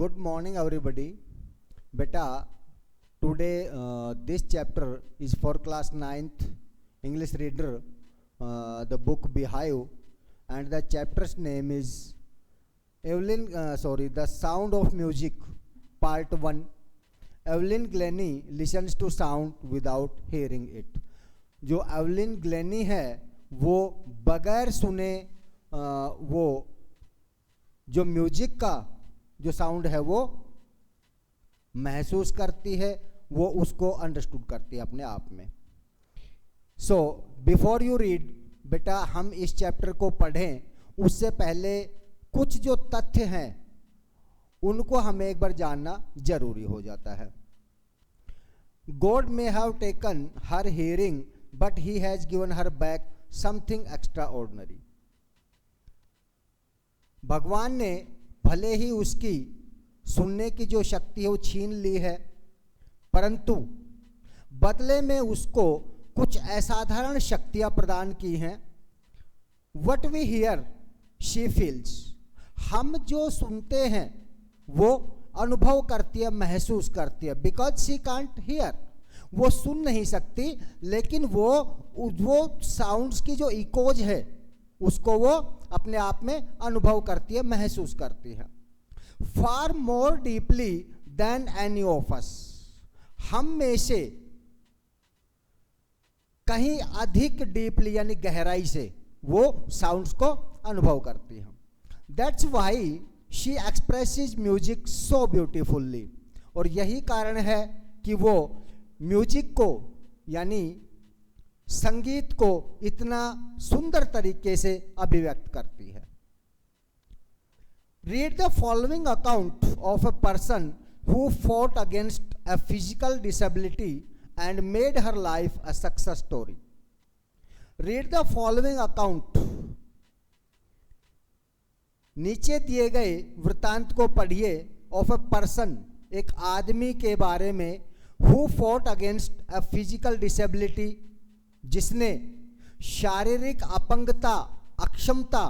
Good morning, everybody. Beta, today this chapter is for class 9th English reader, the book Beehive, and the chapter's name is The Sound of Music, Part 1. Evelyn Glennie listens to sound without hearing it. जो Evelyn Glenny है वो बगैर सुने वो जो music का जो sound है वो महसूस करती है, वो उसको अंडरस्टूड करती है अपने आप में. सो बिफोर यू रीड, बेटा हम इस चैप्टर को पढ़ें उससे पहले कुछ जो तथ्य हैं उनको हमें एक बार जानना जरूरी हो जाता है. God may have taken her hearing, but he has given her back something extraordinary. भगवान ने भले ही उसकी सुनने की जो शक्ति है वो छीन ली है, परंतु बदले में उसको कुछ असाधारण शक्तियां प्रदान की हैं. What we hear, she feels. हम जो सुनते हैं वो अनुभव करती है, महसूस करती है. Because she can't hear, वो सुन नहीं सकती, लेकिन वो साउंड्स की जो इकोज है उसको वो अपने आप में अनुभव करती है, महसूस करती है. Far more deeply than any of us, हम में से कहीं अधिक डीपली यानी गहराई से वो साउंड्स को अनुभव करती है. That's why she expresses music so beautifully. और यही कारण है कि वो म्यूजिक को यानी संगीत को इतना सुंदर तरीके से अभिव्यक्त करती है. Read the following account of a person who fought against a physical disability and made her life a success story. Read the following account. नीचे दिए गए वृतांत को पढ़िए. ऑफ अ पर्सन, एक आदमी के बारे में, who fought against a physical disability, जिसने शारीरिक अपंगता, अक्षमता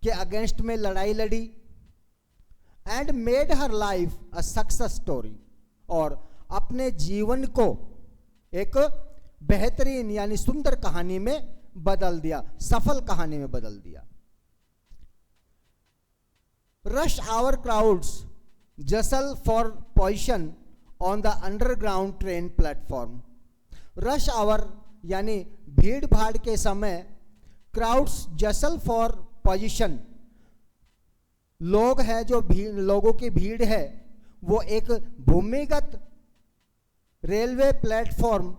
के अगेंस्ट में लड़ाई लड़ी. And made her life a success story, और अपने जीवन को एक बेहतरीन यानी सुंदर कहानी में बदल दिया, सफल कहानी में बदल दिया. Rush hour crowds jostle for position on the underground train platform. Rush hour यानी भीड़ भाड़ के समय, crowds jostle for position, लोग हैं जो लोगों की भीड़ है वो एक भूमिगत रेलवे प्लेटफॉर्म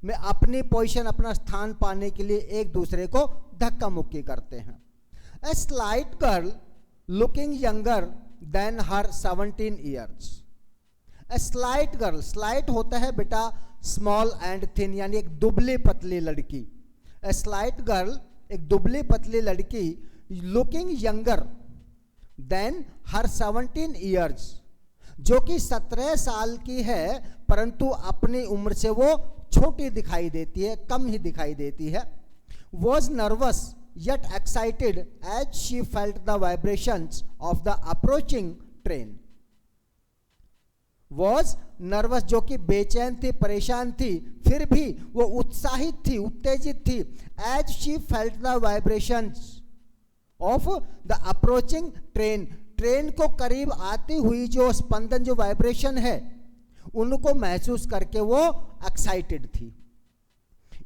में अपनी पोजीशन, अपना स्थान पाने के लिए एक दूसरे को धक्का मुक्की करते हैं. A slight girl looking younger than her 17 years. A slight girl, slight होता है बेटा small and thin यानी एक दुबली पतली लड़की. A slight girl, एक दुबली पतली लड़की, looking younger than her 17 years, जो कि 17 साल की है परंतु अपनी उम्र से वो छोटी दिखाई देती है, कम ही दिखाई देती है. Was nervous yet excited as she felt the vibrations of the approaching train. Was nervous, जो कि बेचैन थी, परेशान थी, फिर भी वो उत्साहित थी, उत्तेजित थी. As she felt the vibrations of the approaching train, train को करीब आती हुई जो स्पंदन, जो वाइब्रेशन है, उनको महसूस करके वो एक्साइटेड थी.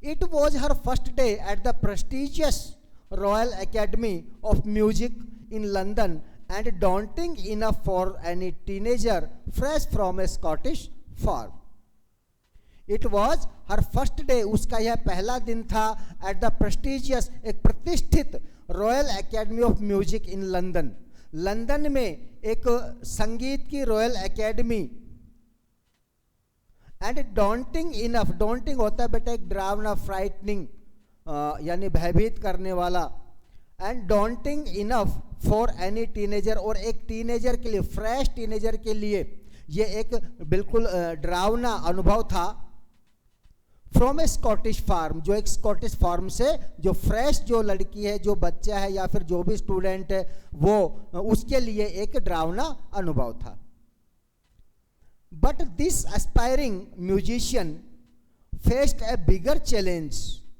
It was her first day at the prestigious Royal Academy of Music in London and daunting enough for any teenager fresh from a Scottish farm. It was her first day, उसका यह पहला दिन था, at the prestigious, एक प्रतिष्ठित Royal Academy of Music in London. London में एक संगीत की Royal academy. And daunting enough, daunting होता है बेटा एक डरावना, फ्राइटनिंग यानी भयभीत करने वाला. And daunting enough for any teenager, और एक टीनेजर के लिए, फ्रेश टीनेजर के लिए ये एक बिल्कुल डरावना अनुभव था. फ्रॉम ए स्कॉटिश फार्म, जो एक स्कॉटिश फार्म से जो फ्रेश जो लड़की है, जो बच्चा है या फिर जो भी स्टूडेंट है, वो उसके लिए एक डरावना अनुभव था. But this aspiring musician faced a bigger challenge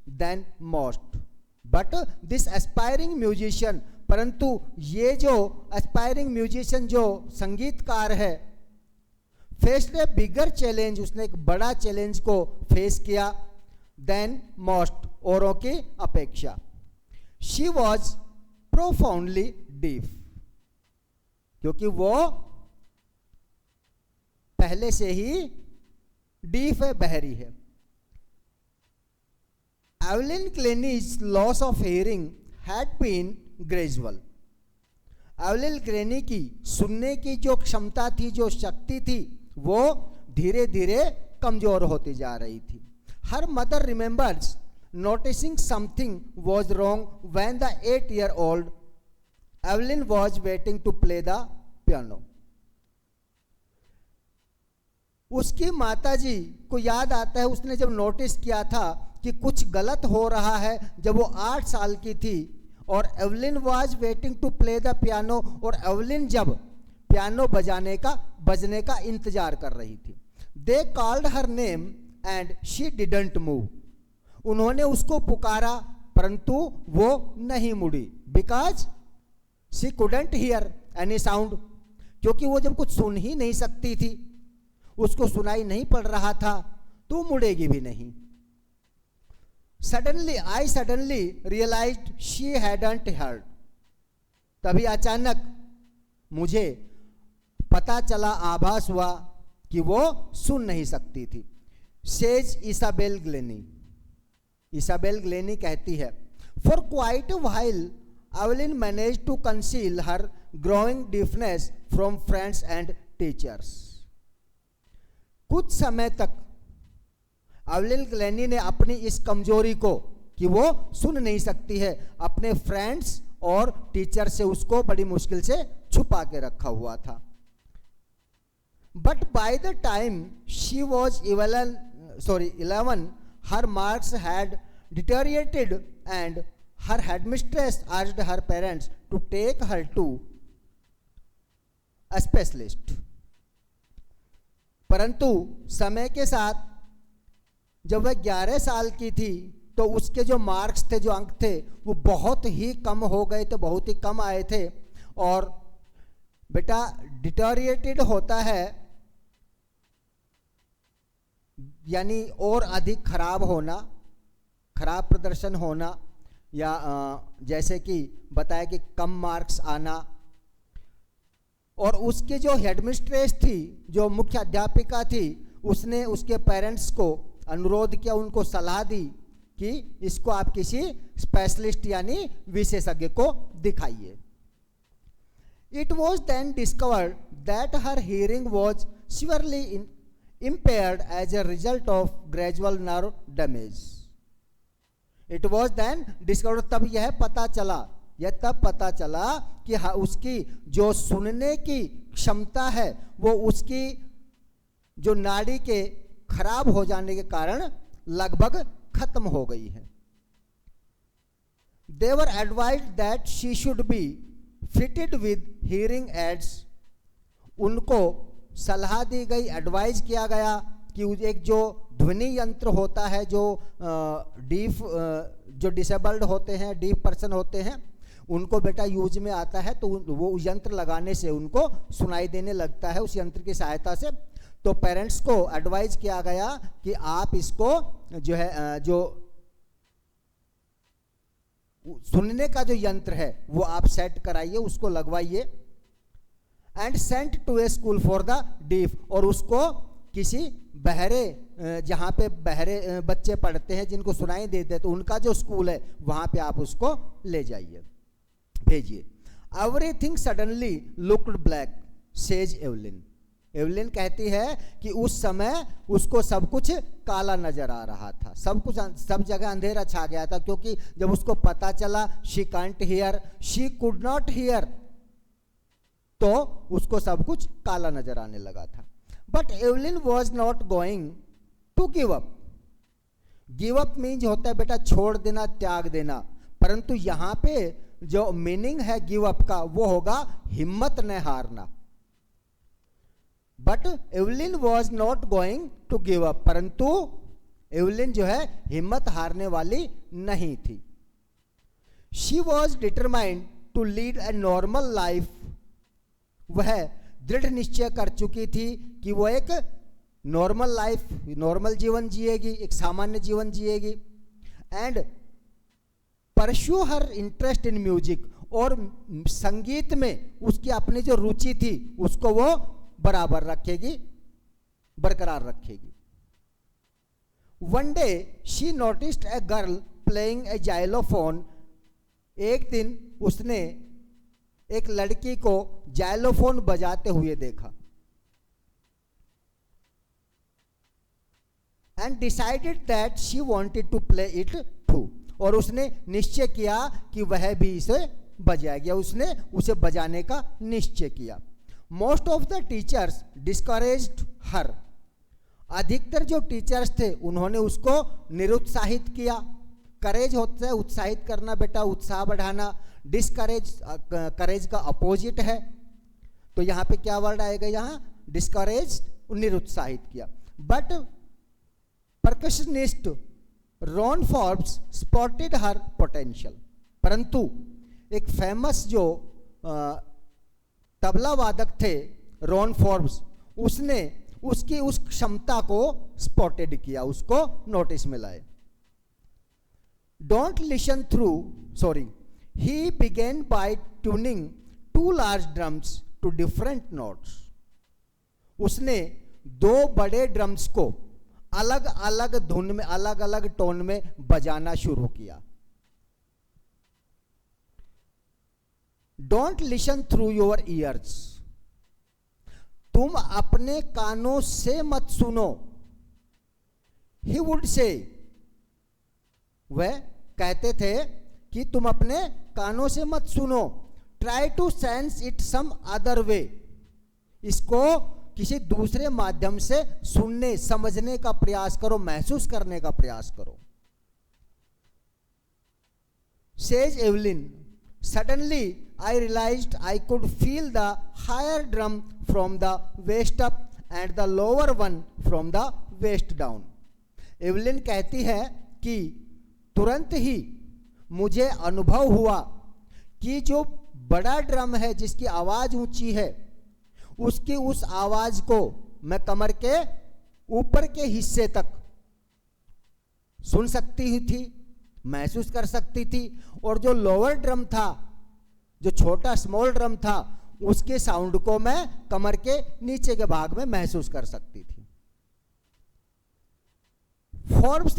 than most. But this aspiring musician, परंतु ये जो एस्पायरिंग म्यूजिशियन जो संगीतकार है, फेस्ड ए बिगर चैलेंज, उसने एक बड़ा चैलेंज को फेस किया देन मोस्ट, औरों की अपेक्षा. शी वॉज प्रोफाउंडली डीफ, क्योंकि वो पहले से ही डीफ है, बहरी है. Evelyn Glennie's loss of hearing had been gradual. Evelyn Glennie की सुनने की जो क्षमता थी, जो शक्ति थी, वो धीरे धीरे कमजोर होती जा रही थी. Her mother remembers noticing something was wrong when the 8-year-old Evelyn was waiting to play the piano. उसकी माताजी को याद आता है, उसने जब नोटिस किया था कि कुछ गलत हो रहा है, जब वो 8 साल की थी और Evelyn was waiting to play the piano, और एवलिन जब पियानो बजने का इंतजार कर रही थी. They called her name and she didn't move. उन्होंने उसको पुकारा परंतु वो नहीं मुड़ी. Because she couldn't hear any sound, क्योंकि वो जब कुछ सुन ही नहीं सकती थी, उसको सुनाई नहीं पड़ रहा था, तो मुड़ेगी भी नहीं. I suddenly realized she hadn't heard. तभी अचानक मुझे पता चला, आभास हुआ कि वो सुन नहीं सकती थी. Says Isabel Glennie. Isabel Glennie कहती है, for quite a while Evelyn manage to conceal her growing deafness from friends and teachers. कुछ समय तक एवलिन ग्लेनी ने अपनी इस कमजोरी को, कि वो सुन नहीं सकती है, अपने फ्रेंड्स और टीचर से उसको बड़ी मुश्किल से छुपा के रखा हुआ था. But by the time she was 11, her marks had deteriorated and her headmistress asked her parents to take her to a specialist. परंतु समय के साथ जब वह 11 साल की थी तो उसके जो मार्क्स थे, जो अंक थे, वो बहुत ही कम हो गए थे, बहुत ही कम आए थे. और बेटा डिटेरिएटेड होता है यानी और अधिक खराब होना, खराब प्रदर्शन होना, या जैसे कि बताया कि कम मार्क्स आना. और उसके जो हेडमिस्ट्रेस थी, जो मुख्य अध्यापिका थी, उसने उसके पेरेंट्स को अनुरोध किया, उनको सलाह दी कि इसको आप किसी स्पेशलिस्ट यानी विशेषज्ञ को दिखाइए. It was then discovered that her hearing was severely impaired as a result of gradual nerve damage. It was then discovered, तब यह पता चला कि उसकी जो सुनने की क्षमता है वो उसकी जो नाड़ी के खराब हो जाने के कारण लगभग खत्म हो गई है. They were advised that she should be fitted with hearing aids. उनको सलाह दी गई, एडवाइज किया गया कि एक जो ध्वनि यंत्र होता है, जो डीफ जो डिसेबल्ड होते हैं, डीफ पर्सन होते हैं, उनको बेटा यूज में आता है, तो वो यंत्र लगाने से उनको सुनाई देने लगता है उस यंत्र की सहायता से. तो पेरेंट्स को एडवाइज किया गया कि आप इसको जो है जो सुनने का जो यंत्र है वो आप सेट कराइए, उसको लगवाइए. And sent to a school for the deaf, और उसको किसी बहरे, जहाँ पे बहरे बच्चे पढ़ते हैं जिनको सुनाई देते हैं, तो उनका जो स्कूल है वहाँ पे आप उसको ले जाइए, भेजिए. Everything suddenly looked black says Evelyn. Evelyn कहती है कि उस समय उसको सब कुछ काला नजर आ रहा था, सब जगह अंधेरा छा गया था, क्योंकि जब उसको पता चला she can't hear, she could not hear, तो उसको सब कुछ काला नजर आने लगा था. But Evelyn was not going to give up. Give up means होता है बेटा छोड़ देना, त्याग देना, परंतु यहां पे जो मीनिंग है गिव अप का वो होगा हिम्मत न हारना। But Evelyn was not going to give up, परंतु एवलिन जो है हिम्मत हारने वाली नहीं थी। She was determined to lead a normal life, वह दृढ़ निश्चय कर चुकी थी कि वो एक नॉर्मल लाइफ, नॉर्मल जीवन जिएगी, एक सामान्य जीवन जिएगी। And pursue her interest in music, और संगीत में उसकी अपनी जो रुचि थी उसको वो बराबर रखेगी, बरकरार रखेगी। One day she noticed a girl playing a xylophone, एक दिन उसने एक लड़की को जाइलोफोन बजाते हुए देखा। And decided that she wanted to play it too, और उसने निश्चय किया कि वह भी इसे बजाएगी, उसने उसे बजाने का निश्चय किया। Most of the teachers discouraged her, अधिकतर जो टीचर्स थे उन्होंने उसको निरुत्साहित किया। करेज होता है उत्साहित करना बेटा, उत्साह बढ़ाना। डिस्करेज करेज का अपोजिट है, तो यहाँ पे क्या वर्ड आएगा, यहाँ डिस्करेज, निरुत्साहित किया। But percussionist Ron Forbes spotted her potential, परंतु एक फेमस जो तबला वादक थे रॉन फॉर्ब्स, उसने उसकी उस क्षमता को स्पॉटेड किया, उसको नोटिस में लाए। Don't listen through, sorry, he began by tuning 2 large drums to different notes, उसने 2 बड़े ड्रम्स को अलग अलग धुन में, अलग अलग टोन में बजाना शुरू किया। Don't listen through your ears, तुम अपने कानों से मत सुनो। ही वुड से, वह कहते थे कि तुम अपने कानों से मत सुनो। Try to sense it some other way, इसको किसी दूसरे माध्यम से सुनने समझने का प्रयास करो, महसूस करने का प्रयास करो। Says Evelyn, suddenly I realised I could feel the higher drum from the waist up and the lower one from the waist down. Evelyn कहती है कि तुरंत ही मुझे अनुभव हुआ कि जो बड़ा ड्रम है जिसकी आवाज ऊंची है, उसकी उस आवाज को मैं कमर के ऊपर के हिस्से तक सुन सकती थी, महसूस कर सकती थी, और जो लोअर ड्रम था, जो छोटा स्मॉल ड्रम था, उसके साउंड को मैं कमर के नीचे के भाग में महसूस कर सकती थी। Forbes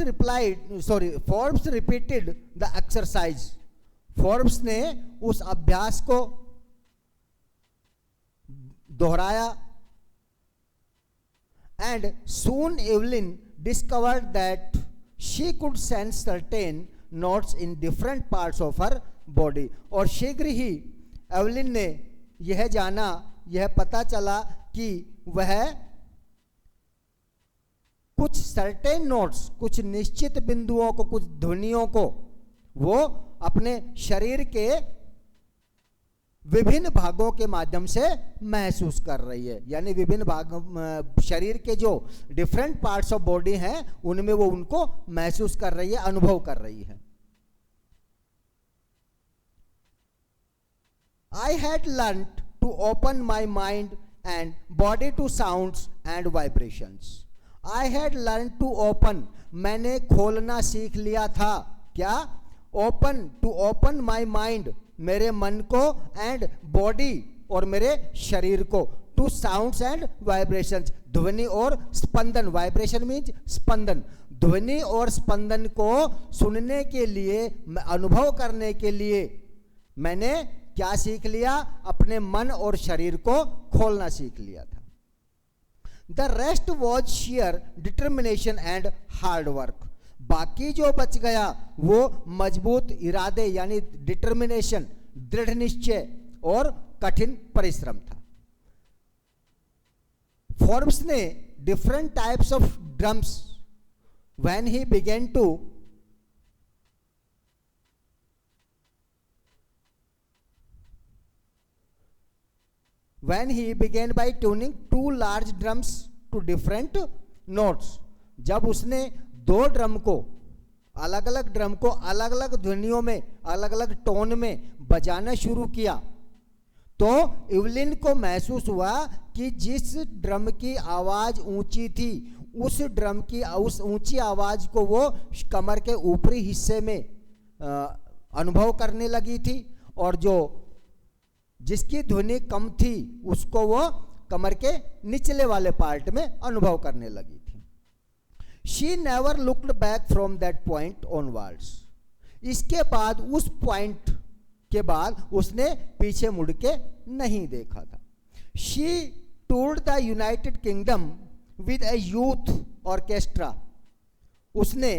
repeated the exercise, Forbes ने उस अभ्यास को दोहराया। And soon Evelyn discovered that she could sense certain notes in different parts of her body, और शीघ्र ही एवलिन ने यह जाना, यह पता चला कि वह कुछ सर्टेन नोट्स, कुछ निश्चित बिंदुओं को, कुछ ध्वनियों को वो अपने शरीर के विभिन्न भागों के माध्यम से महसूस कर रही है। यानी विभिन्न भाग, शरीर के जो डिफरेंट पार्ट्स ऑफ बॉडी हैं उनमें वो उनको महसूस कर रही है, अनुभव कर रही है। I had learned to open my mind and body to sounds and vibrations. I had learned to open, मैंने खोलना सीख लिया था। क्या? Open, to open my mind, मेरे मन को, and body, और मेरे शरीर को, to sounds and vibrations, ध्वनि और स्पंदन, वाइब्रेशन मीन्स स्पंदन, ध्वनि और स्पंदन को सुनने के लिए, अनुभव करने के लिए मैंने क्या सीख लिया? अपने मन और शरीर को खोलना सीख लिया था। The rest was share determination and hard work, बाकी जो बच गया वो मजबूत इरादे यानी डिटर्मिनेशन, दृढ़ निश्चय और कठिन परिश्रम था। फोर्ब्स ने different types of drums, when he began to by tuning two large drums to different notes, जब उसने दो ड्रम को अलग अलग ध्वनियों में, अलग अलग टोन में बजाना शुरू किया, तो इवलिन को महसूस हुआ कि जिस ड्रम की आवाज ऊंची थी, उस ड्रम की उस ऊंची आवाज को वो कमर के ऊपरी हिस्से में अनुभव करने लगी थी, और जो जिसकी ध्वनि कम थी उसको वो कमर के निचले वाले पार्ट में अनुभव करने लगी थी. She never looked back from that point onwards. इसके बाद, उस पॉइंट के बाद उसने पीछे मुड़ के नहीं देखा था. She toured the United Kingdom with a youth orchestra. उसने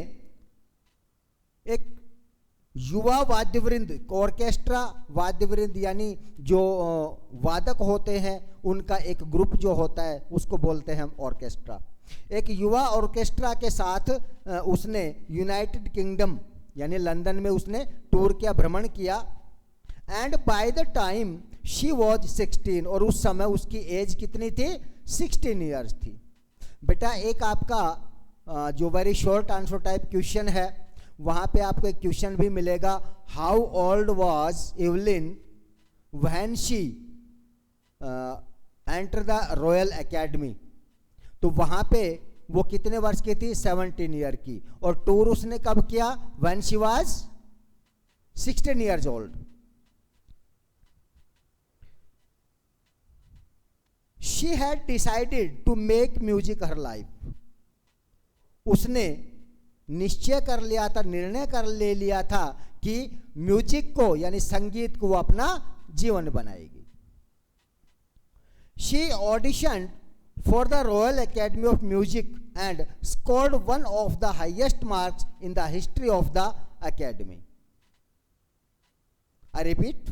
एक युवा वाद्यवृंद, ऑर्केस्ट्रा वाद्यवृंद यानी जो वादक होते हैं उनका एक ग्रुप जो होता है उसको बोलते हैं हम ऑर्केस्ट्रा. एक युवा ऑर्केस्ट्रा के साथ उसने यूनाइटेड किंगडम यानी लंदन में उसने टूर किया, भ्रमण किया. And bye the time she was 16, और उस समय उसकी एज कितनी थी? 16 ईयर्स थी. बेटा एक आपका जो very short answer type question है, वहां पे आपको एक क्वेश्चन भी मिलेगा, how old was Evelyn when she enter the Royal academy. तो वहां पे वो कितने वर्ष की थी? 17 ईयर की. और टूर उसने कब किया? When she was 16 years old. She had decided to make music her life. उसने निश्चय कर लिया था, निर्णय कर ले लिया था कि म्यूजिक को यानी संगीत को वो अपना जीवन बनाएगी. She auditioned for the Royal Academy of Music and scored one of the highest marks in the history of the academy. I repeat,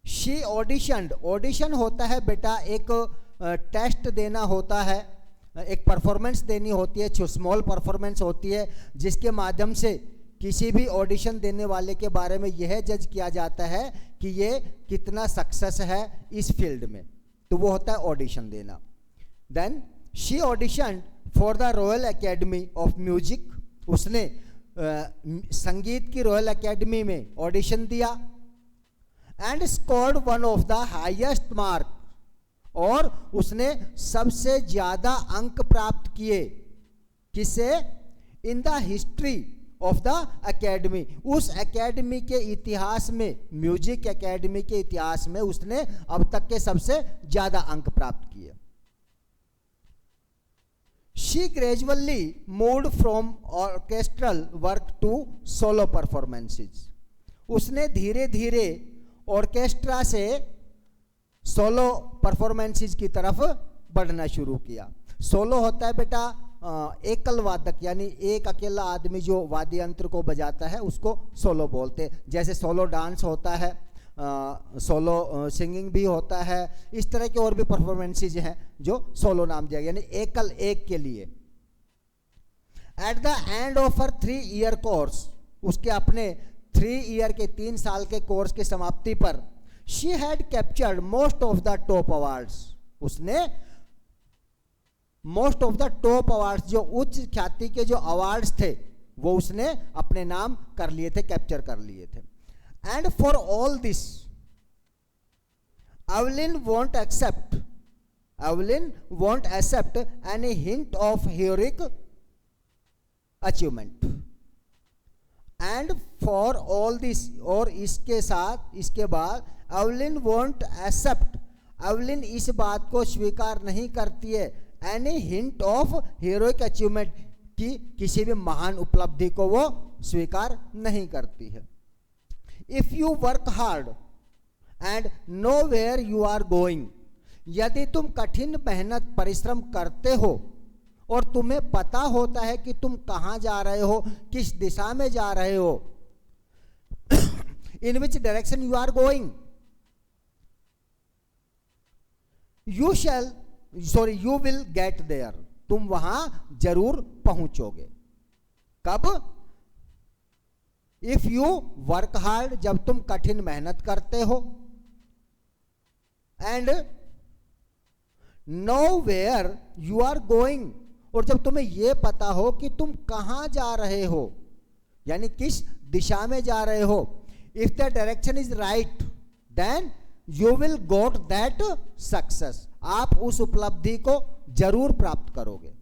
she auditioned. audition होता है बेटा एक टेस्ट देना होता है, एक परफॉर्मेंस देनी होती है, स्मॉल परफॉर्मेंस होती है जिसके माध्यम से किसी भी ऑडिशन देने वाले के बारे में यह जज किया जाता है कि ये कितना सक्सेस है इस फील्ड में, तो वो होता है ऑडिशन देना. Then she audition for the Royal Academy of Music. उसने संगीत की रॉयल एकेडमी में ऑडिशन दिया. And scored one of the highest mark, और उसने सबसे ज्यादा अंक प्राप्त किए. किसे? In the history of the academy. उस एकेडमी के इतिहास में, म्यूजिक एकेडमी के इतिहास में उसने अब तक के सबसे ज्यादा अंक प्राप्त किए. She gradually moved from orchestral work to solo performances. उसने धीरे धीरे ऑर्केस्ट्रा से सोलो परफॉर्मेंसेस की तरफ बढ़ना शुरू किया. सोलो होता है बेटा एकल वादक, यानी एक अकेला आदमी जो वाद्य यंत्र को बजाता है उसको सोलो बोलते हैं. जैसे सोलो डांस होता है, सोलो सिंगिंग भी होता है, इस तरह के और भी परफॉर्मेंसेज हैं जो सोलो नाम दिया गया, यानी एकल एक के लिए. At the end of her 3 year course, उसके अपने 3 ईयर के 3 साल के कोर्स की समाप्ति पर, she had captured most of the top awards. उसने most of the top awards, जो उच्च ख्याति के जो अवार्ड्स थे वो उसने अपने नाम कर लिए थे, कैप्चर कर लिए थे. And for all this Evelyn won't accept any hint of heroic achievement. And for all this, और इसके साथ, इसके बाद एवलिन वॉन्ट एक्सेप्ट, एवलिन इस बात को स्वीकार नहीं करती है, any hint of heroic achievement, की किसी भी महान उपलब्धि को वो स्वीकार नहीं करती है. If you work hard and know where you are going, यदि तुम कठिन मेहनत परिश्रम करते हो और तुम्हें पता होता है कि तुम कहां जा रहे हो, किस दिशा में जा रहे हो, in which direction you are going, you will get there. तुम वहां जरूर पहुंचोगे। कब? इफ यू वर्क हार्ड, जब तुम कठिन मेहनत करते हो, and know where you are going, और जब तुम्हें यह पता हो कि तुम कहां जा रहे हो, यानी किस दिशा में जा रहे हो। If the direction is right then you will got that success, आप उस उपलब्धि को जरूर प्राप्त करोगे।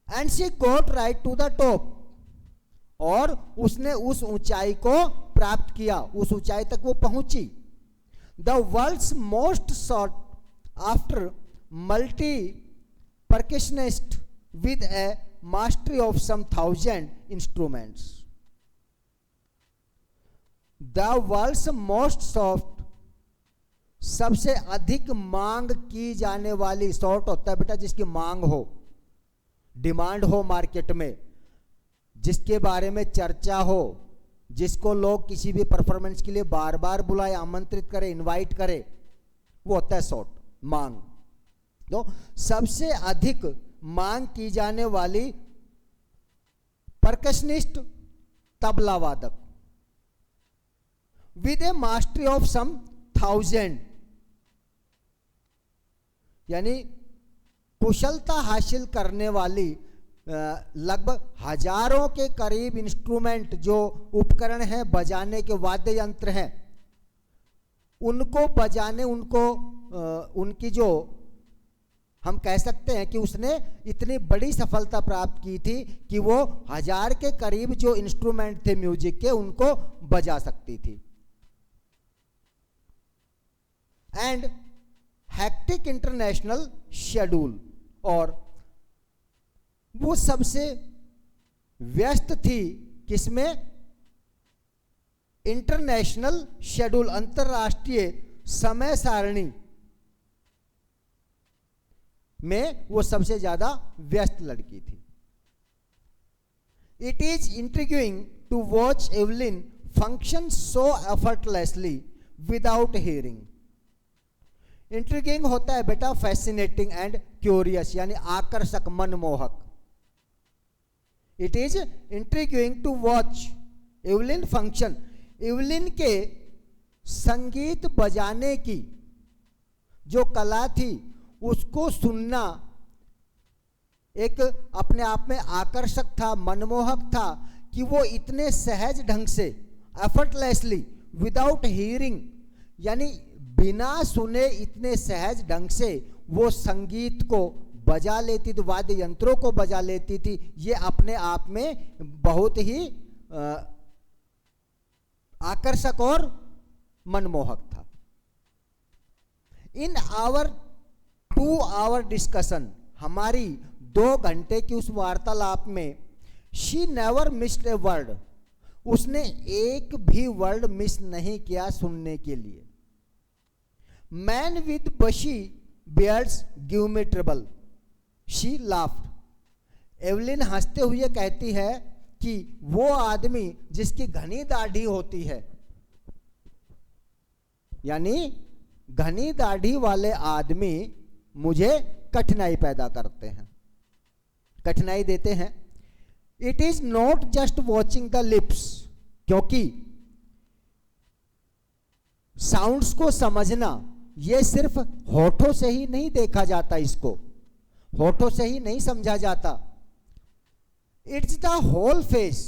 And she got right to the top, और उसने उस ऊंचाई को प्राप्त किया, उस ऊंचाई तक वो पहुंची। The world's most sought after multi percussionist with a mastery of some 1000 instruments. The world's most sought, सबसे अधिक मांग की जाने वाली, सॉर्ट होता है बेटा जिसकी मांग हो, डिमांड हो मार्केट में, जिसके बारे में चर्चा हो, जिसको लोग किसी भी परफॉर्मेंस के लिए बार बार बुलाए, आमंत्रित करे, इनवाइट करे, वो होता है सॉर्ट, मांग। तो सबसे अधिक मांग की जाने वाली परकशनिस्ट, तबला वादक, with a mastery of some 1000, यानी कुशलता हासिल करने वाली लगभग हजारों के करीब इंस्ट्रूमेंट, जो उपकरण हैं, बजाने के वाद्य यंत्र हैं, उनको बजाने, उनकी जो हम कह सकते हैं कि उसने इतनी बड़ी सफलता प्राप्त की थी कि वो 1000 के करीब जो इंस्ट्रूमेंट थे म्यूजिक के, उनको बजा सकती थी। एंड हेक्टिक इंटरनेशनल शेड्यूल, और वो सबसे व्यस्त थी किसमें? इंटरनेशनल शेड्यूल, अंतरराष्ट्रीय समय सारणी में वो सबसे ज्यादा व्यस्त लड़की थी। It is intriguing to watch Evelyn function so effortlessly without hearing. Intriguing होता है बेटा फैसिनेटिंग एंड क्यूरियस, यानी आकर्षक, मनमोहक। It is intriguing to watch Evelyn function, Evelyn के संगीत बजाने की जो कला थी उसको सुनना एक अपने आप में आकर्षक था, मनमोहक था, कि वो इतने सहज ढंग से, एफर्टलेसली, विदाउट हियरिंग, यानी बिना सुने इतने सहज ढंग से वो संगीत को बजा लेती थी, वाद्य यंत्रों को बजा लेती थी। ये अपने आप में बहुत ही आकर्षक और मनमोहक था। इन आवर 2 आवर डिस्कशन, हमारी 2 घंटे की उस वार्तालाप में, she never missed a word, उसने एक भी वर्ड मिस नहीं किया सुनने के लिए। मैन विद बशी beards give me trouble, she laughed. Evelyn हंसते हुए कहती है कि वो आदमी जिसकी घनी दाढ़ी होती है, यानी घनी दाढ़ी वाले आदमी मुझे कठिनाई पैदा करते हैं, कठिनाई देते हैं। It is not just watching the lips, क्योंकि साउंड्स को समझना ये सिर्फ होठों से ही नहीं देखा जाता, इसको होठों से ही नहीं समझा जाता। इट्स द होल फेस,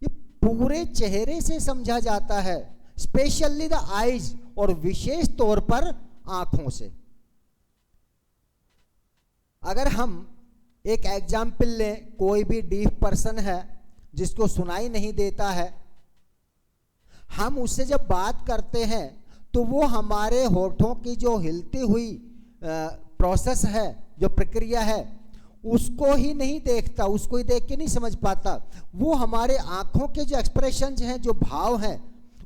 ये पूरे चेहरे से समझा जाता है, स्पेशली द आईज, और विशेष तौर पर आंखों से। अगर हम एक एग्जाम्पल लें, कोई भी डीफ पर्सन है जिसको सुनाई नहीं देता है, हम उससे जब बात करते हैं तो वो हमारे होठों की जो हिलती हुई प्रोसेस है, जो प्रक्रिया है, उसको ही नहीं देखता, उसको ही देख के नहीं समझ पाता। वो हमारे आंखों के जो एक्सप्रेशंस हैं, जो भाव हैं,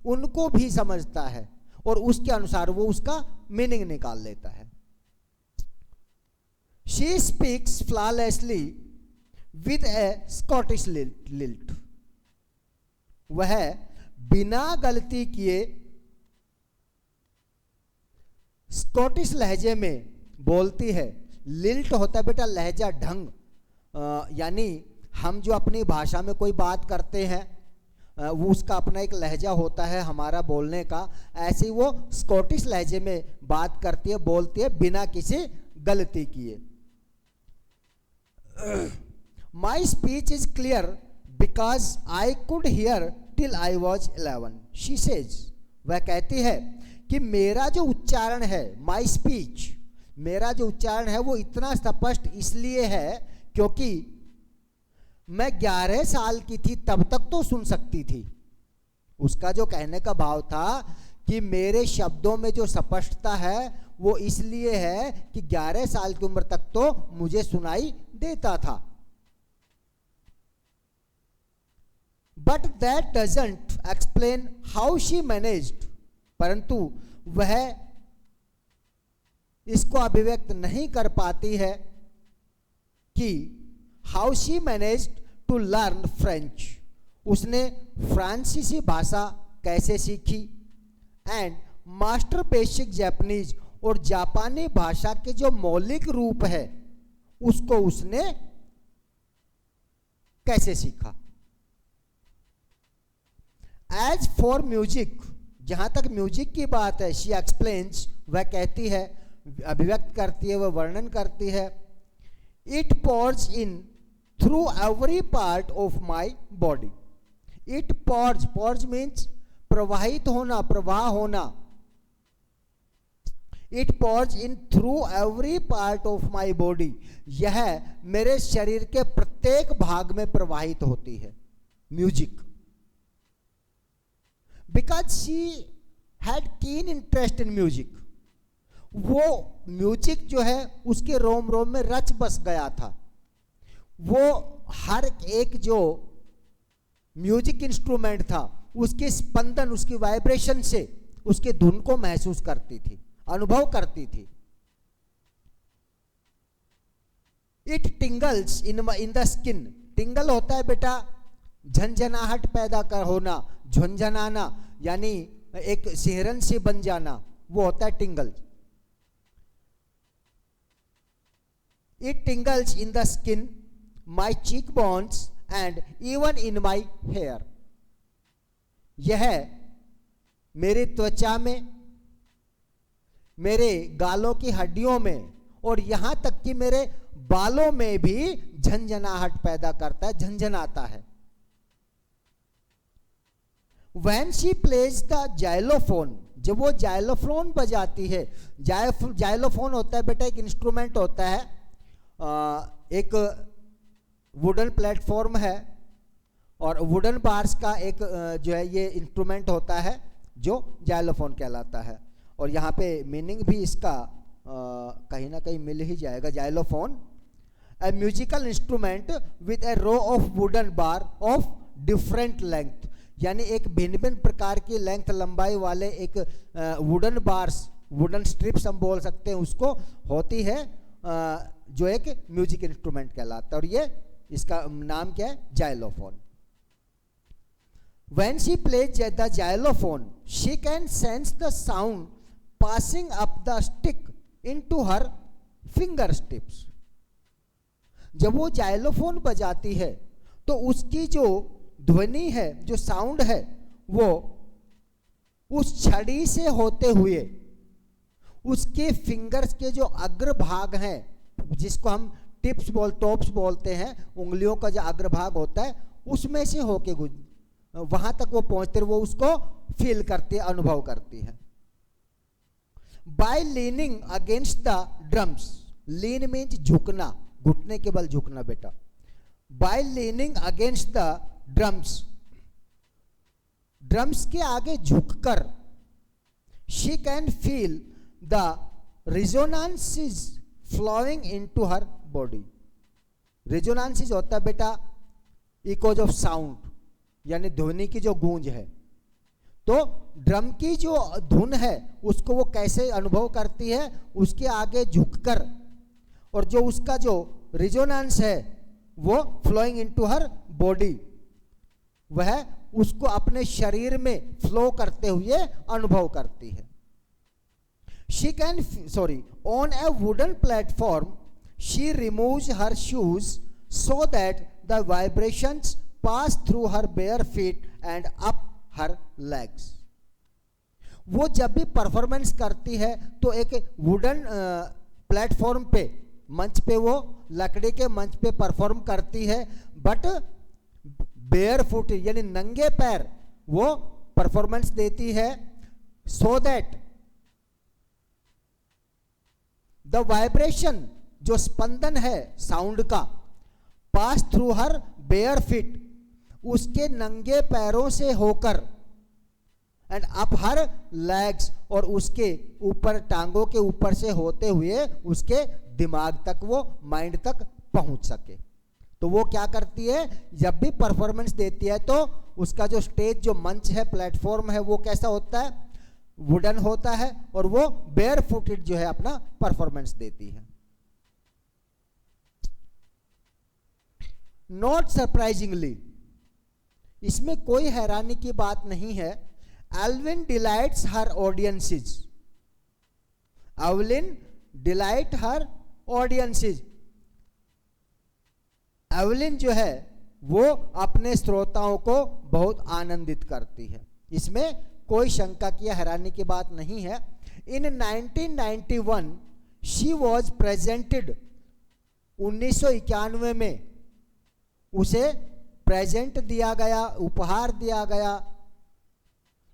उनको भी समझता है और उसके अनुसार वो उसका मीनिंग निकाल लेता है। She speaks flawlessly with a Scottish lilt, वह बिना गलती किए स्कॉटिश लहजे में बोलती है। लिल्ट होता है बेटा लहजा, ढंग, यानी हम जो अपनी भाषा में कोई बात करते हैं वो उसका अपना एक लहजा होता है हमारा बोलने का, ऐसे ही वो स्कॉटिश लहजे में बात करती है, बोलती है बिना किसी गलती किए। My speech is clear because I could hear till I was 11, she says, वह कहती है कि मेरा जो उच्चारण है, माई स्पीच, मेरा जो उच्चारण है वो इतना स्पष्ट इसलिए है क्योंकि मैं 11 साल की थी तब तक तो सुन सकती थी। उसका जो कहने का भाव था कि मेरे शब्दों में जो स्पष्टता है वो इसलिए है कि 11 साल की उम्र तक तो मुझे सुनाई देता था। But that doesn't explain how she managed, परंतु वह इसको अभिव्यक्त नहीं कर पाती है कि how she managed to learn French, उसने फ्रांसीसी भाषा कैसे सीखी, एंड मास्टर बेसिक जापानीज, और जापानी भाषा के जो मौलिक रूप है उसको उसने कैसे सीखा। एज फॉर म्यूजिक, जहां तक म्यूजिक की बात है, शी एक्सप्लेन्स, वह कहती है, अभिव्यक्त करती है, वह वर्णन करती है, it pores in through every part of my body. It pores, pores means प्रवाहित होना, प्रवाह होना। It pores in through every part of my body, यह मेरे शरीर के प्रत्येक भाग में प्रवाहित होती है music. Because she had keen interest in music, वो म्यूजिक जो है उसके रोम रोम में रच बस गया था। वो हर एक जो म्यूजिक इंस्ट्रूमेंट था उसके स्पंदन, उसकी वाइब्रेशन से उसके धुन को महसूस करती थी, अनुभव करती थी। It tingles in the skin, tingle होता है बेटा झंझनाहट पैदा कर होना, झंझनाना, यानी एक सिहरन से बन जाना, वो होता है tingle. It tingles in the skin, my cheek bones and even in my hair, यह मेरी त्वचा में, मेरे गालों की हड्डियों में, और यहां तक कि मेरे बालों में भी झंझनाहट पैदा करता है, झंझनाता है। When she plays the xylophone, जब वो जाइलोफोन बजाती है, जाइलोफोन होता है बेटा एक इंस्ट्रूमेंट होता है, एक वुडन प्लेटफॉर्म है और वुडन बार्स का एक जो है ये इंस्ट्रूमेंट होता है जो जाइलोफोन कहलाता है। और यहाँ पे मीनिंग भी इसका कहीं ना कहीं मिल ही जाएगा। Xylophone, a musical instrument with a row of wooden bar of different length, यानी एक भिन्न भिन्न प्रकार की लेंथ लंबाई वाले एक वुडन बार्स, वुडन स्ट्रिप्स हम बोल सकते हैं उसको, होती है जो एक म्यूजिक इंस्ट्रूमेंट कहलाता है। और ये इसका नाम क्या है? Xylophone. When she plays the xylophone, she can sense the sound passing up the stick into her fingertips. जब वो जाइलोफोन बजाती है तो उसकी जो ध्वनि है, जो साउंड है, वो उस छड़ी से होते हुए उसके फिंगर्स के जो अग्रभाग हैं, जिसको हम टॉप्स बोलते हैं, उंगलियों का जो अग्रभाग होता है उसमें से होके वहां तक वो पहुंचते, वो उसको फील करती है, अनुभव करती है। By leaning against the drums, lean means झुकना, घुटने के बल झुकना बेटा। By leaning against the drums, drums के आगे झुककर she can feel the resonances flowing into her body. Resonances होता है बेटा इकोज ऑफ साउंड, यानी ध्वनि की जो गूंज है। तो ड्रम की जो धुन है उसको वो कैसे अनुभव करती है? उसके आगे झुककर, और जो उसका जो रिजोनेंस है वो फ्लोइंग इनटू हर बॉडी, वह उसको अपने शरीर में फ्लो करते हुए अनुभव करती है। She she can sorry, on a wooden platform she removes her shoes so that the vibrations pass through her bare feet and up her legs. वो जब भी परफॉर्मेंस करती है तो एक वुडन प्लेटफॉर्म पे, मंच पे, वो लकड़ी के मंच पे परफॉर्म करती है, बट बेयर फुट यानी नंगे पैर वो परफॉर्मेंस देती है, सो दैट द वाइब्रेशन जो स्पंदन है साउंड का, पास थ्रू हर बेयर फिट उसके नंगे पैरों से होकर, एंड अप हर लेग्स और उसके ऊपर टांगों के ऊपर से होते हुए उसके दिमाग तक, वो माइंड तक पहुंच सके। तो वो क्या करती है, जब भी परफॉर्मेंस देती है तो उसका जो स्टेज, जो मंच है, प्लेटफॉर्म है, वो कैसा होता है, वुडन होता है, और वो बेयर फुटेड जो है अपना परफॉर्मेंस देती है। नॉट सरप्राइजिंगली, इसमें कोई हैरानी की बात नहीं है, एल्विन डिलाइट्स हर ऑडियंसेस, एवलिन डिलाइट हर ऑडियंसेस। एवलिन जो है वो अपने श्रोताओं को बहुत आनंदित करती है, इसमें कोई शंका की, हैरानी की बात नहीं है। इन 1991 शी वॉज प्रेजेंटेड, 1991 में उसे प्रेजेंट दिया गया, उपहार दिया गया,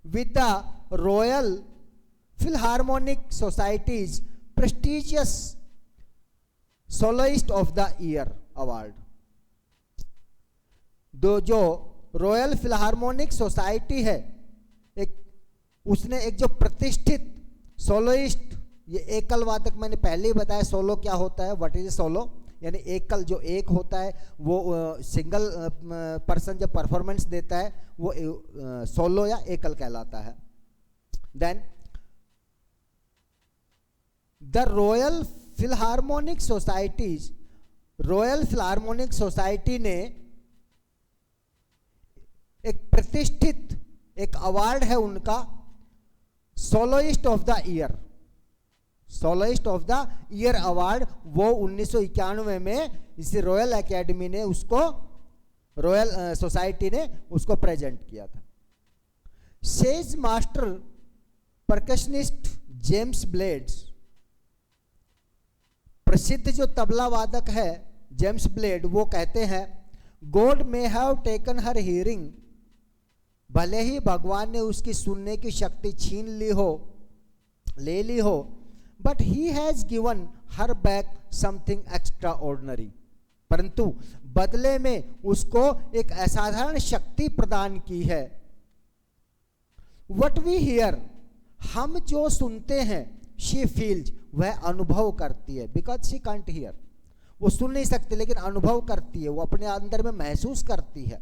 with the Royal Philharmonic societies prestigious soloist of the year award. जो रॉयल फिलहार्मोनिक सोसाइटी है, उसने एक जो प्रतिष्ठित सोलोइस्ट, ये एकल वादक, मैंने पहले ही बताया सोलो क्या होता है, व्हाट इज सोलो, यानी एकल, जो एक होता है, वो सिंगल पर्सन जब परफॉर्मेंस देता है वो सोलो या एकल कहलाता है। Then the Royal Philharmonic Society's, Royal Philharmonic Society ने एक प्रतिष्ठित एक अवार्ड है उनका, soloist of the year, soloist of the year award, वो 1991 में इस रॉयल एकेडमी ने उसको, रॉयल सोसाइटी ने उसको प्रेजेंट किया था। Says master percussionist James blades, प्रसिद्ध जो तबला वादक है जेम्स ब्लेड, वो कहते हैं God may have taken her hearing, भले ही भगवान ने उसकी सुनने की शक्ति छीन ली हो, ले ली हो, but he has given her back something extra ordinary, परंतु बदले में उसको एक असाधारण शक्ति प्रदान की है। वट वी हियर, हम जो सुनते हैं, शी फील्स, वह अनुभव करती है, बिकॉज शी कांट हियर, वो सुन नहीं सकती लेकिन अनुभव करती है, वो अपने अंदर में महसूस करती है।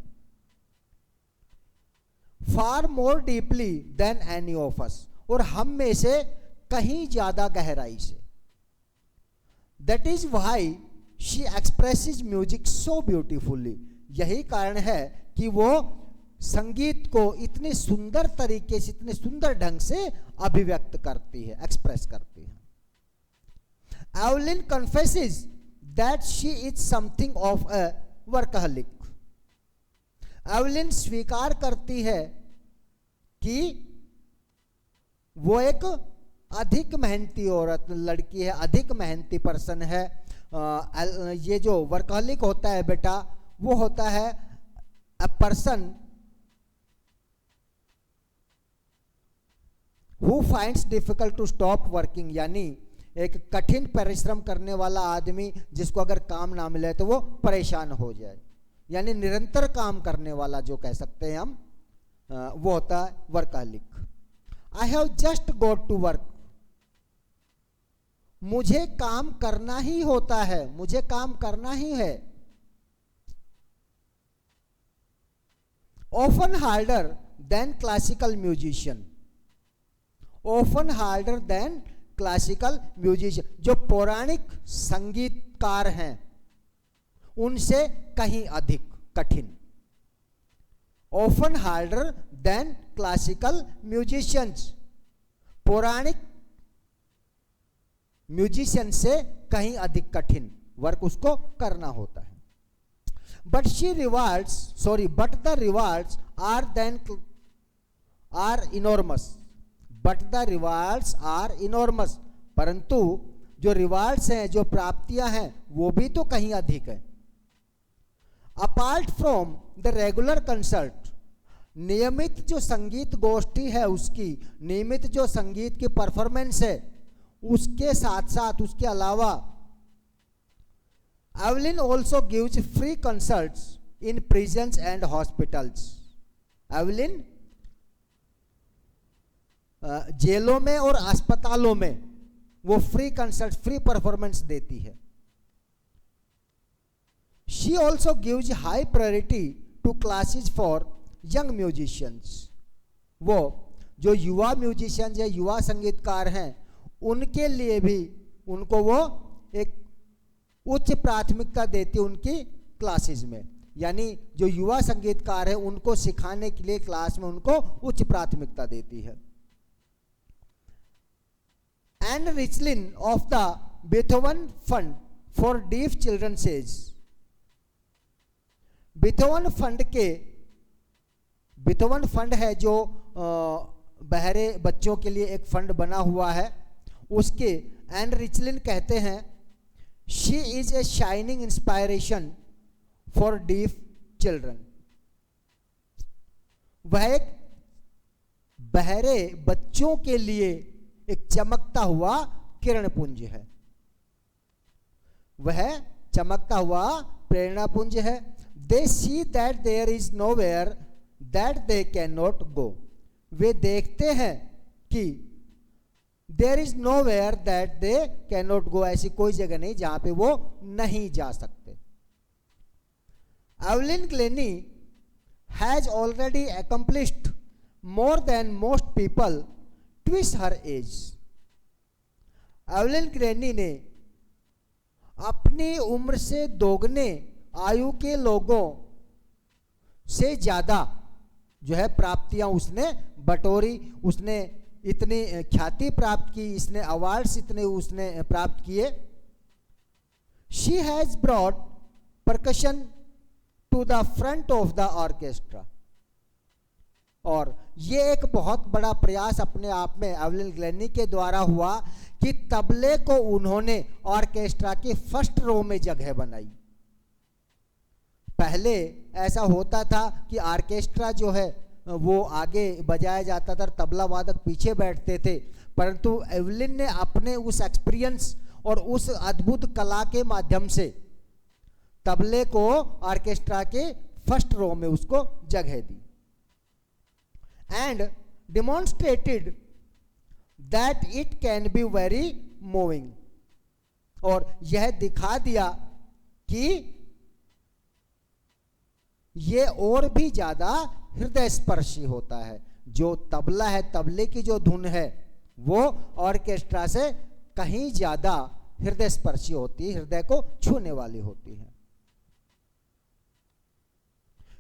Far more deeply than any of us, और हम में से कहीं ज्यादा गहराई से। That is why she expresses music so beautifully, यही कारण है कि वो संगीत को इतने सुंदर तरीके से, इतने सुंदर ढंग से अभिव्यक्त करती है, एक्सप्रेस करती है। Evelyn confesses that she is something of a workaholic, Evelyn स्वीकार करती है कि वो एक अधिक मेहनती औरत, लड़की है, अधिक मेहनती पर्सन है। ये जो वर्कहलिक होता है बेटा, वो होता है a person who finds difficult to stop working, यानी एक कठिन परिश्रम करने वाला आदमी जिसको अगर काम ना मिले तो वो परेशान हो जाए, यानी निरंतर काम करने वाला जो कह सकते हैं हम, वो होता है workaholic. I have just got to work, मुझे काम करना ही होता है, मुझे काम करना ही है। Often harder than classical musician, often harder than classical musician, जो पौराणिक संगीतकार हैं उनसे कहीं अधिक कठिन। Often harder than classical musicians, पौराणिक म्यूजिशियन से कहीं अधिक कठिन वर्क उसको करना होता है। But the rewards are enormous, परंतु जो रिवार्ड्स हैं, जो प्राप्तियां हैं, वो भी तो कहीं अधिक है। Apart from the regular concert, नियमित जो संगीत गोष्ठी है उसकी, नियमित जो संगीत की परफॉर्मेंस है उसके साथ साथ, उसके अलावा Evelyn also gives free concerts in prisons and hospitals. Evelyn जेलों में और अस्पतालों में वो फ्री कंसर्ट, फ्री परफॉर्मेंस देती है। She also gives high priority to classes for young musicians. वो जो युवा म्यूजिशियंस या युवा संगीतकार हैं उनके लिए भी उनको वो एक उच्च प्राथमिकता देती है उनकी क्लासेस में, यानी जो युवा संगीतकार है उनको सिखाने के लिए क्लास में उनको उच्च प्राथमिकता देती है। And रिचलिन of the Beethoven fund for deaf children says, Beethoven fund है जो बहरे बच्चों के लिए एक फंड बना हुआ है, उसके एंड रिचलिन कहते हैं she is a shining inspiration for deaf children. वह एक बहरे बच्चों के लिए एक चमकता हुआ किरण पुंज है, वह चमकता हुआ प्रेरणा पुंज है। They see that there is nowhere that they can not go, वे देखते हैं कि there is nowhere that they can not go, ऐसी कोई जगह नहीं जहां पे वो नहीं जा सकते। Evelyn Glenny has already accomplished more than most people twice her age। Evelyn Glenny ने अपनी उम्र से दोगुने आयु के लोगों से ज्यादा जो है प्राप्तियां उसने बटोरी, उसने इतनी ख्याति प्राप्त की, इसने अवार्ड्स इतने उसने प्राप्त किए। She has brought percussion to the front of the orchestra, और ये एक बहुत बड़ा प्रयास अपने आप में एवलिन ग्लेनी के द्वारा हुआ कि तबले को उन्होंने ऑर्केस्ट्रा के फर्स्ट रो में जगह बनाई। पहले ऐसा होता था कि ऑर्केस्ट्रा जो है वो आगे बजाया जाता था, तबला वादक पीछे बैठते थे, परंतु एवलिन ने अपने उस एक्सपीरियंस और उस अद्भुत कला के माध्यम से तबले को ऑर्केस्ट्रा के फर्स्ट रो में उसको जगह दी। And demonstrated that it can be very moving, और यह दिखा दिया कि ये और भी ज्यादा हृदय स्पर्शी होता है। जो तबला है, तबले की जो धुन है वो ऑर्केस्ट्रा से कहीं ज्यादा हृदय स्पर्शी होती है, हृदय को छूने वाली होती है।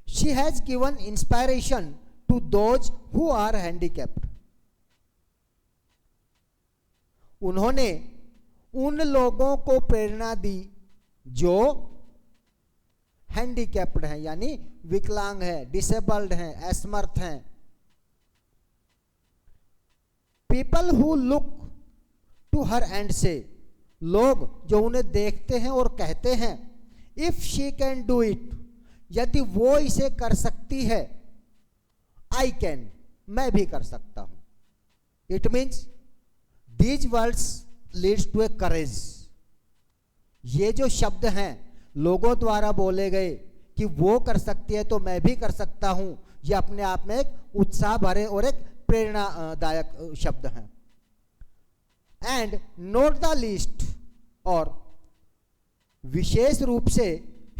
She has given inspiration to those who are handicapped, उन्होंने उन लोगों को प्रेरणा दी जो हैंडीकैप्ड हैं, यानी विकलांग है, डिसेबल्ड हैं, असमर्थ हैं। People who look to her and say, लोग जो उन्हें देखते हैं और कहते हैं if she can do it, यदि वो इसे कर सकती है, आई कैन, मैं भी कर सकता हूं। It means these words leads to a courage. ये जो शब्द हैं लोगों द्वारा बोले गए कि वो कर सकती है तो मैं भी कर सकता हूं, ये अपने आप में एक उत्साह भरे और एक प्रेरणादायक शब्द हैं। एंड नोट द लीस्ट, और विशेष रूप से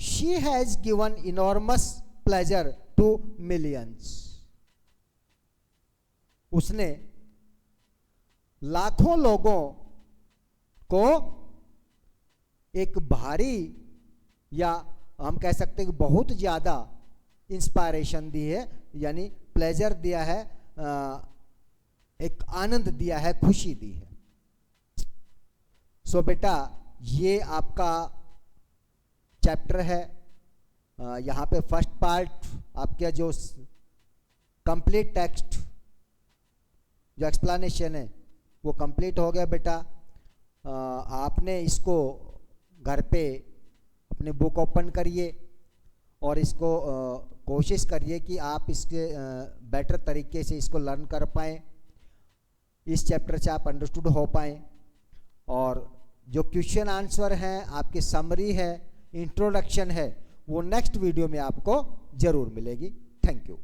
she has given enormous pleasure to millions, उसने लाखों लोगों को एक भारी, या हम कह सकते हैं कि बहुत ज्यादा इंस्पायरेशन दी है, यानी प्लेजर दिया है, एक आनंद दिया है, खुशी दी है। सो बेटा ये आपका चैप्टर है। यहाँ पे फर्स्ट पार्ट आपका जो कंप्लीट टेक्स्ट जो एक्सप्लेनेशन है वो कंप्लीट हो गया बेटा। आपने इसको घर पे अपनी बुक ओपन करिए और इसको कोशिश करिए कि आप इसके बेटर तरीके से इसको लर्न कर पाएँ, इस चैप्टर से आप अंडरस्टूड हो पाएँ। और जो क्वेश्चन आंसर हैं, आपकी समरी है, इंट्रोडक्शन है, वो नेक्स्ट वीडियो में आपको ज़रूर मिलेगी। Thank you.